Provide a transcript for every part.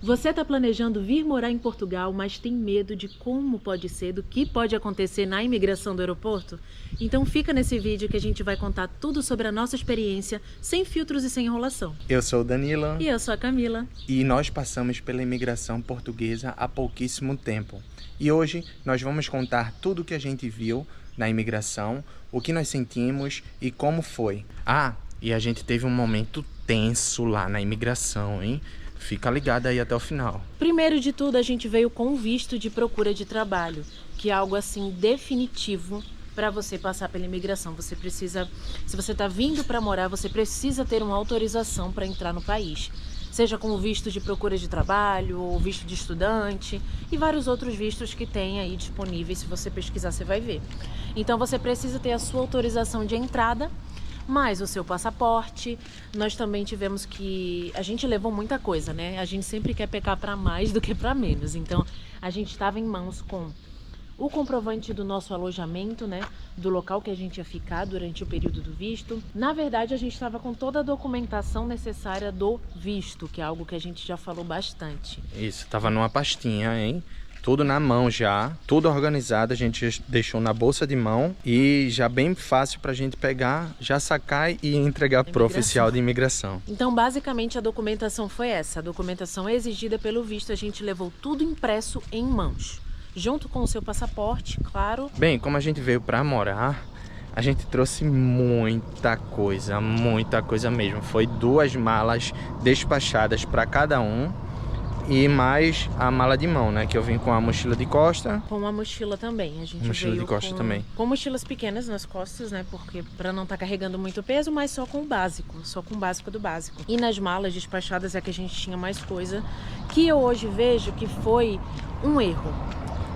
Você está planejando vir morar em Portugal, mas tem medo de como pode ser, do que pode acontecer na imigração do aeroporto? Então fica nesse vídeo que a gente vai contar tudo sobre a nossa experiência, sem filtros e sem enrolação. Eu sou o Danilo. E eu sou a Camila. E nós passamos pela imigração portuguesa há pouquíssimo tempo. E hoje nós vamos contar tudo o que a gente viu na imigração, o que nós sentimos e como foi. Ah, e a gente teve um momento tenso lá na imigração, hein? Fica ligado aí até o final. Primeiro de tudo, a gente veio com visto de procura de trabalho, que é algo assim definitivo para você passar pela imigração. Você precisa, se você está vindo para morar, você precisa ter uma autorização para entrar no país. Seja com o visto de procura de trabalho, ou visto de estudante e vários outros vistos que tem aí disponíveis. Se você pesquisar, você vai ver. Então você precisa ter a sua autorização de entrada, mais o seu passaporte. Nós também tivemos que... A gente levou muita coisa, né? A gente sempre quer pecar para mais do que para menos. Então, a gente estava em mãos com o comprovante do nosso alojamento, né? Do local que a gente ia ficar durante o período do visto. Na verdade, a gente estava com toda a documentação necessária do visto, que é algo que a gente já falou bastante. Isso, tava numa pastinha, hein? Tudo na mão já, tudo organizado, a gente deixou na bolsa de mão e já bem fácil pra gente pegar, já sacar e entregar pro oficial de imigração. Então, basicamente, a documentação foi essa. A documentação exigida pelo visto, a gente levou tudo impresso em mãos, junto com o seu passaporte, claro. Bem, como a gente veio pra morar, a gente trouxe muita coisa mesmo. Foi 2 malas despachadas pra cada um. E mais a mala de mão, né? Que eu vim com a mochila de costa. Com uma mochila também. A gente mochila veio de costa também. Com mochilas pequenas nas costas, né? Porque para não estar carregando muito peso, mas só com o básico. Só com o básico do básico. E nas malas despachadas é que a gente tinha mais coisa. Que eu hoje vejo que foi um erro.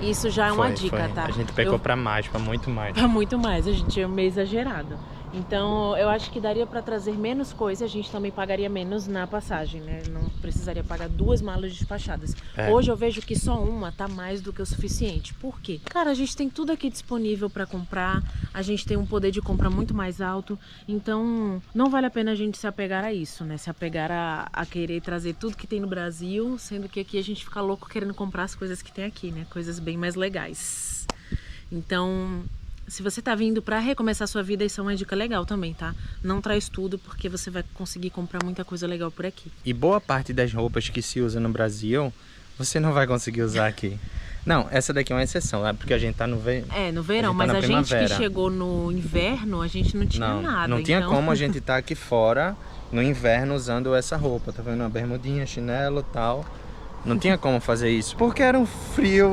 Isso já é uma dica, tá? A gente pegou pra mais, pra muito mais. Pra muito mais. A gente é meio exagerado. Então, eu acho que daria para trazer menos coisa, a gente também pagaria menos na passagem, né? Não precisaria pagar 2 malas despachadas. Hoje eu vejo que só uma tá mais do que o suficiente. Por quê? Cara, a gente tem tudo aqui disponível para comprar, a gente tem um poder de compra muito mais alto, então não vale a pena a gente se apegar a isso, né? Se apegar a querer trazer tudo que tem no Brasil, sendo que aqui a gente fica louco querendo comprar as coisas que tem aqui, né? Coisas bem mais legais. Então... Se você tá vindo para recomeçar sua vida, isso é uma dica legal também, tá? Não traz tudo, porque você vai conseguir comprar muita coisa legal por aqui. E boa parte das roupas que se usa no Brasil, você não vai conseguir usar aqui. Não, essa daqui é uma exceção, é porque a gente tá no verão. É, no verão, mas a gente que chegou no inverno, a gente não tinha nada. Não tinha então... como a gente tá aqui fora, no inverno, usando essa roupa. Tá vendo? Uma bermudinha, chinelo e tal. Não tinha como fazer isso, porque era um frio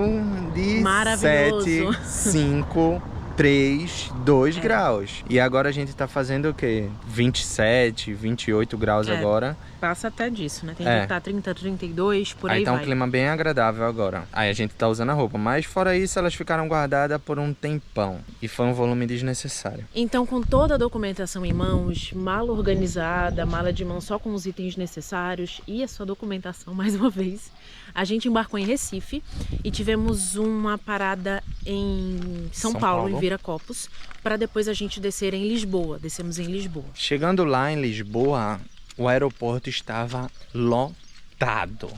de 7, 5... 3, 2 graus. E agora a gente tá fazendo o quê? 27, 28 graus agora. Passa até disso, né? Tem que estar 30, 32, por aí tá vai. um clima bem agradável agora. Aí a gente tá usando a roupa. Mas fora isso, elas ficaram guardadas por um tempão. E foi um volume desnecessário. Então, com toda a documentação em mãos, mala organizada, mala de mão só com os itens necessários e a sua documentação, mais uma vez, a gente embarcou em Recife e tivemos uma parada em São Paulo, em Viracopos, para depois a gente descer em Lisboa. Descemos em Lisboa. Chegando lá em Lisboa, o aeroporto estava lotado.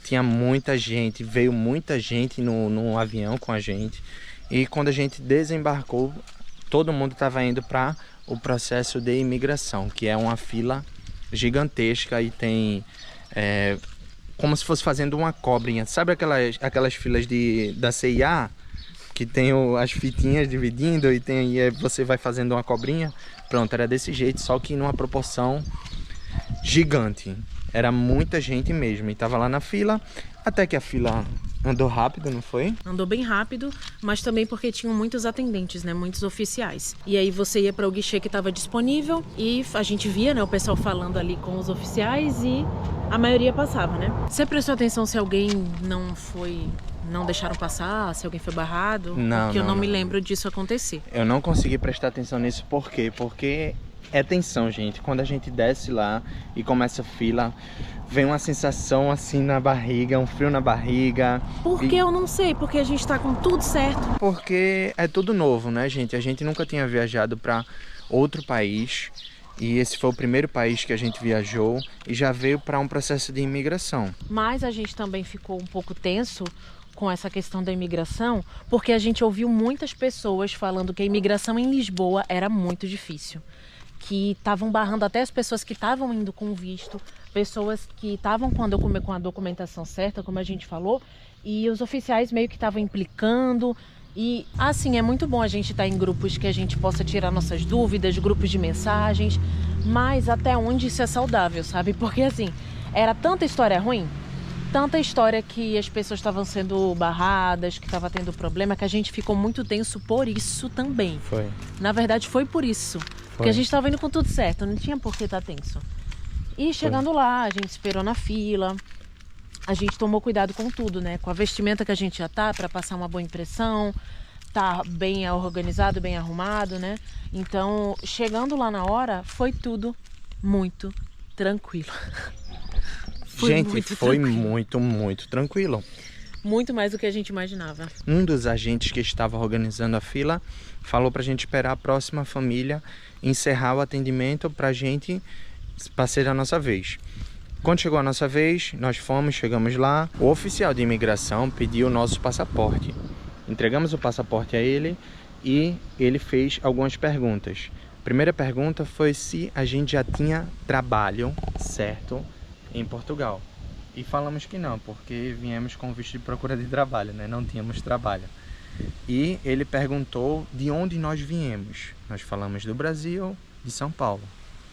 Tinha muita gente, veio muita gente no avião com a gente. E quando a gente desembarcou, todo mundo estava indo para o processo de imigração, que é uma fila gigantesca e tem... como se fosse fazendo uma cobrinha. Sabe aquelas filas da CIA? Que tem as fitinhas dividindo e você vai fazendo uma cobrinha. Pronto, era desse jeito, só que numa proporção gigante. Era muita gente mesmo. E tava lá na fila, até que a fila andou rápido, não foi? Andou bem rápido, mas também porque tinham muitos atendentes, né? Muitos oficiais. E aí você ia para o guichê que estava disponível e a gente via, né, o pessoal falando ali com os oficiais e a maioria passava, né? Você prestou atenção se alguém não deixaram passar, se alguém foi barrado? Não, porque eu não me não. lembro disso acontecer. Eu não consegui prestar atenção nisso, por quê? Porque é tensão, gente. Quando a gente desce lá e começa a fila, vem uma sensação assim na barriga, um frio na barriga. Por que eu não sei? Porque a gente tá com tudo certo. Porque é tudo novo, né, gente? A gente nunca tinha viajado para outro país E esse foi o primeiro país que a gente viajou e já veio para um processo de imigração. Mas a gente também ficou um pouco tenso com essa questão da imigração, porque a gente ouviu muitas pessoas falando que a imigração em Lisboa era muito difícil, que estavam barrando até as pessoas que estavam indo com visto, pessoas que estavam com a documentação certa, como a gente falou, e os oficiais meio que estavam implicando. E assim, é muito bom a gente estar em grupos que a gente possa tirar nossas dúvidas, grupos de mensagens, mas até onde isso é saudável, sabe? Porque assim, era tanta história ruim, tanta história que as pessoas estavam sendo barradas, que estava tendo problema, que a gente ficou muito tenso por isso também. Foi. Na verdade, foi por isso. Porque a gente estava indo com tudo certo, não tinha por que estar tenso. E chegando lá, a gente esperou na fila, a gente tomou cuidado com tudo, né? Com a vestimenta que a gente já tá, para passar uma boa impressão, tá bem organizado, bem arrumado, né? Então, chegando lá na hora, foi tudo muito tranquilo. Foi muito tranquilo. Muito mais do que a gente imaginava. Um dos agentes que estava organizando a fila falou pra gente esperar a próxima família encerrar o atendimento pra gente ser a nossa vez. Quando chegou a nossa vez, nós chegamos lá, o oficial de imigração pediu o nosso passaporte. Entregamos o passaporte a ele e ele fez algumas perguntas. A primeira pergunta foi se a gente já tinha trabalho certo em Portugal. E falamos que não, porque viemos com visto de procura de trabalho, né? Não tínhamos trabalho. E ele perguntou de onde nós viemos. Nós falamos do Brasil, de São Paulo.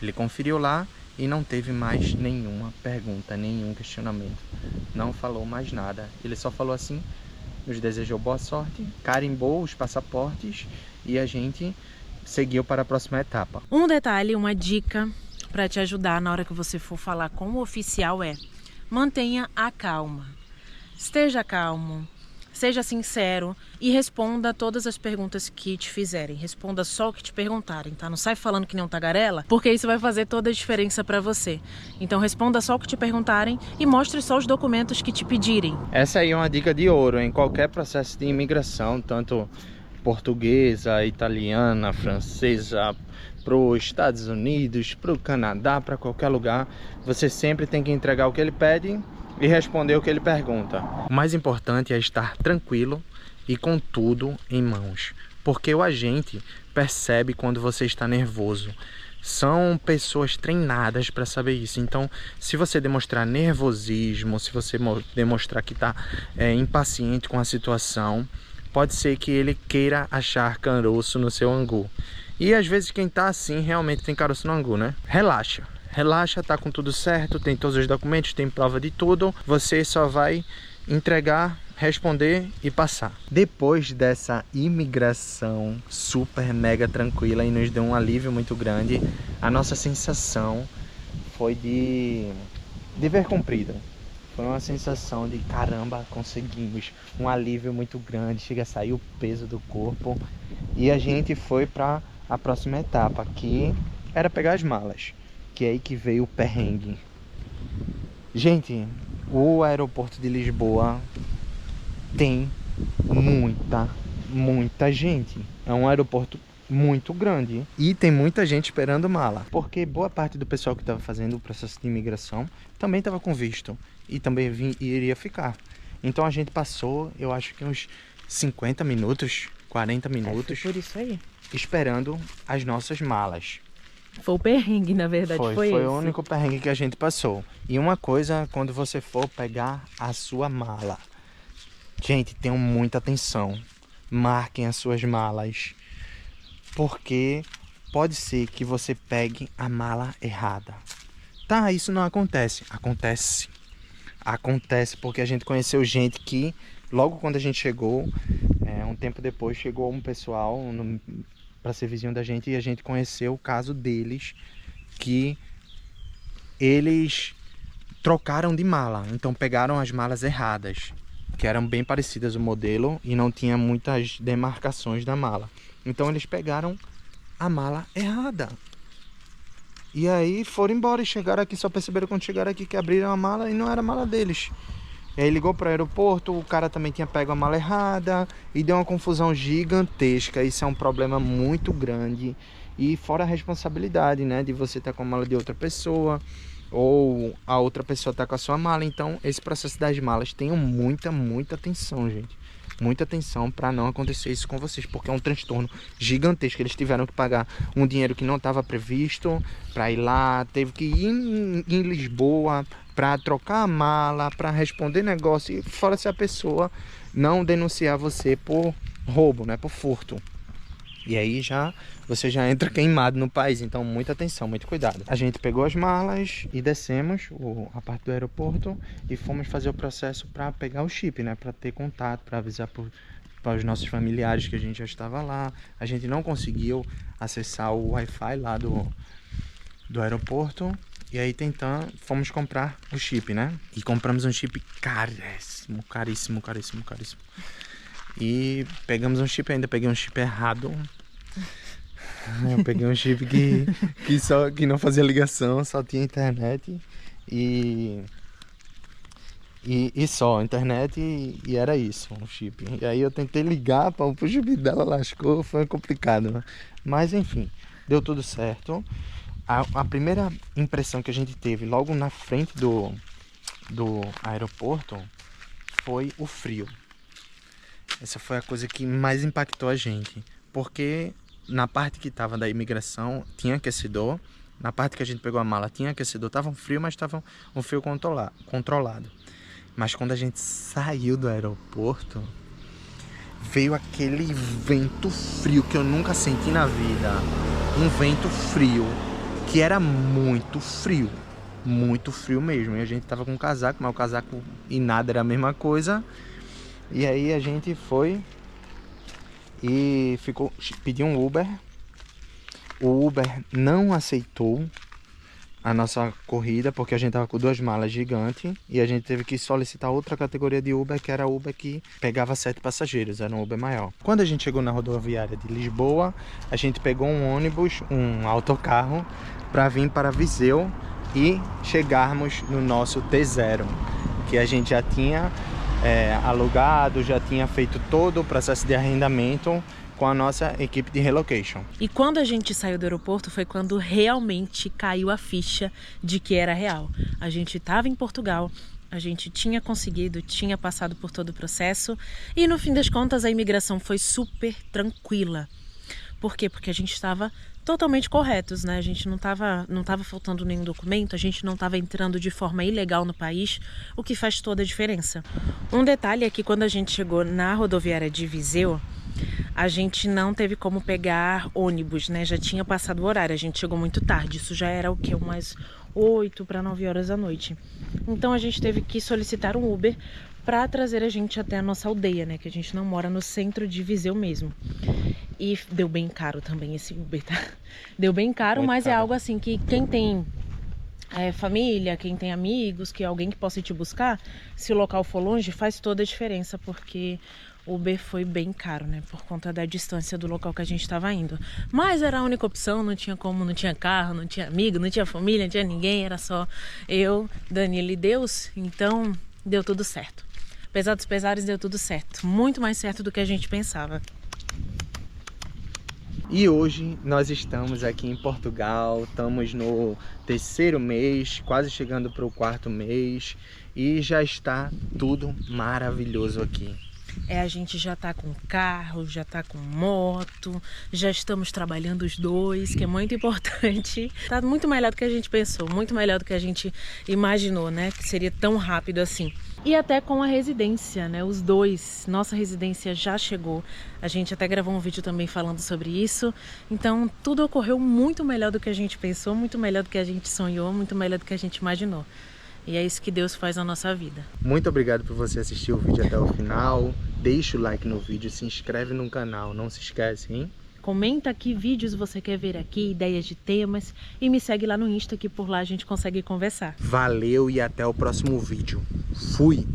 Ele conferiu lá e não teve mais nenhuma pergunta, nenhum questionamento. Não falou mais nada. Ele só falou assim, nos desejou boa sorte, carimbou os passaportes e a gente seguiu para a próxima etapa. Um detalhe, uma dica para te ajudar na hora que você for falar com o oficial é: mantenha a calma. Esteja calmo, seja sincero e responda todas as perguntas que te fizerem. Responda só o que te perguntarem, tá? Não sai falando que nem um tagarela, porque isso vai fazer toda a diferença para você. Então responda só o que te perguntarem e mostre só os documentos que te pedirem. Essa aí é uma dica de ouro em qualquer processo de imigração, tanto portuguesa, italiana, francesa, para os Estados Unidos, para o Canadá, para qualquer lugar. Você sempre tem que entregar o que ele pede e responder o que ele pergunta. O mais importante é estar tranquilo e com tudo em mãos, porque o agente percebe quando você está nervoso. São pessoas treinadas para saber isso. Então, se você demonstrar nervosismo, se você demonstrar que está impaciente com a situação, pode ser que ele queira achar caroço no seu angu. E às vezes quem tá assim realmente tem caroço no angu, né? Relaxa. Relaxa, tá com tudo certo, tem todos os documentos, tem prova de tudo. Você só vai entregar, responder e passar. Depois dessa imigração super mega tranquila e nos deu um alívio muito grande, a nossa sensação foi de dever cumprido. Foi uma sensação de caramba, conseguimos, um alívio muito grande, chega a sair o peso do corpo. E a gente foi para a próxima etapa, que era pegar as malas, que é aí que veio o perrengue. Gente, o aeroporto de Lisboa tem muita gente. É um aeroporto muito grande e tem muita gente esperando mala, porque boa parte do pessoal que estava fazendo o processo de imigração também estava com visto e também iria ficar. Então a gente passou, eu acho que uns 50 minutos, 40 minutos Foi por isso aí. esperando as nossas malas. Foi o perrengue, na verdade, foi esse. O único perrengue que a gente passou. E uma coisa, quando você for pegar a sua mala, gente, tenham muita atenção. Marquem as suas malas, porque pode ser que você pegue a mala errada. Tá, isso não acontece. Acontece porque a gente conheceu gente que, logo quando a gente chegou, um tempo depois, chegou um pessoal para ser vizinho da gente e a gente conheceu o caso deles, que eles trocaram de mala, então pegaram as malas erradas, que eram bem parecidas o modelo e não tinha muitas demarcações da mala. Então eles pegaram a mala errada. E aí foram embora e chegaram aqui, só perceberam quando chegaram aqui que abriram a mala e não era a mala deles. E aí ligou para o aeroporto, o cara também tinha pego a mala errada e deu uma confusão gigantesca. Isso é um problema muito grande E fora a responsabilidade, né, de você estar com a mala de outra pessoa, ou a outra pessoa tá com a sua mala. Então esse processo das malas, tenham muita atenção, gente. Muita atenção para não acontecer isso com vocês, porque é um transtorno gigantesco. Eles tiveram que pagar um dinheiro que não estava previsto para ir lá, teve que ir em Lisboa para trocar a mala, para responder negócio, e fora se a pessoa não denunciar você por roubo, né, por furto. E aí você já entra queimado no país, então muita atenção, muito cuidado. A gente pegou as malas e descemos a parte do aeroporto e fomos fazer o processo para pegar o chip, né? Para ter contato, para avisar para os nossos familiares que a gente já estava lá. A gente não conseguiu acessar o Wi-Fi lá do aeroporto. E aí fomos comprar o chip, né? E compramos um chip caríssimo. E pegamos um chip, ainda peguei um chip errado. Eu peguei um chip que não fazia ligação, só tinha internet e só internet e era isso, um chip. E aí eu tentei ligar para o chip dela, lascou, foi complicado, né? Mas enfim, deu tudo certo. A primeira impressão que a gente teve logo na frente do aeroporto foi o frio. Essa foi a coisa que mais impactou a gente, porque na parte que estava da imigração tinha aquecedor, na parte que a gente pegou a mala tinha aquecedor, estava um frio, mas estava um frio controlado. Mas quando a gente saiu do aeroporto, veio aquele vento frio que eu nunca senti na vida. Um vento frio, que era muito frio mesmo. E a gente tava com casaco, mas o casaco e nada era a mesma coisa. E aí a gente foi e pediu um Uber. O Uber não aceitou a nossa corrida, porque a gente tava com 2 malas gigantes. E a gente teve que solicitar outra categoria de Uber, que era Uber que pegava 7 passageiros, era um Uber maior. Quando a gente chegou na rodoviária de Lisboa, a gente pegou um ônibus, um autocarro, para vir para Viseu e chegarmos no nosso T0, que a gente já tinha alugado, já tinha feito todo o processo de arrendamento com a nossa equipe de relocation. E quando a gente saiu do aeroporto foi quando realmente caiu a ficha de que era real. A gente estava em Portugal, a gente tinha passado por todo o processo e no fim das contas a imigração foi super tranquila. Por quê? Porque a gente estava totalmente corretos, né? A gente não estava faltando nenhum documento, a gente não estava entrando de forma ilegal no país, o que faz toda a diferença. Um detalhe é que quando a gente chegou na rodoviária de Viseu, a gente não teve como pegar ônibus, né? Já tinha passado o horário, a gente chegou muito tarde, isso já era o quê? Umas 8 para 9 horas da noite. Então a gente teve que solicitar um Uber para trazer a gente até a nossa aldeia, né? Que a gente não mora no centro de Viseu mesmo. E deu bem caro também esse Uber, tá? Deu bem caro, mas é algo assim que quem tem família, quem tem amigos, que alguém que possa ir te buscar, se o local for longe, faz toda a diferença, porque o Uber foi bem caro, né? Por conta da distância do local que a gente estava indo. Mas era a única opção, não tinha como, não tinha carro, não tinha amigo, não tinha família, não tinha ninguém, era só eu, Danilo e Deus, então deu tudo certo. Apesar dos pesares, deu tudo certo. Muito mais certo do que a gente pensava. E hoje nós estamos aqui em Portugal, estamos no 3º mês, quase chegando para o 4º mês e já está tudo maravilhoso aqui. A gente já tá com carro, já tá com moto, já estamos trabalhando os dois, que é muito importante. Tá muito melhor do que a gente pensou, muito melhor do que a gente imaginou, né? Que seria tão rápido assim. E até com a residência, né? Os dois, nossa residência já chegou. A gente até gravou um vídeo também falando sobre isso. Então tudo ocorreu muito melhor do que a gente pensou, muito melhor do que a gente sonhou, muito melhor do que a gente imaginou. E é isso que Deus faz na nossa vida. Muito obrigado por você assistir o vídeo até o final. Deixa o like no vídeo, se inscreve no canal, não se esquece, hein? Comenta que vídeos você quer ver aqui, ideias de temas. E me segue lá no Insta, que por lá a gente consegue conversar. Valeu e até o próximo vídeo. Fui!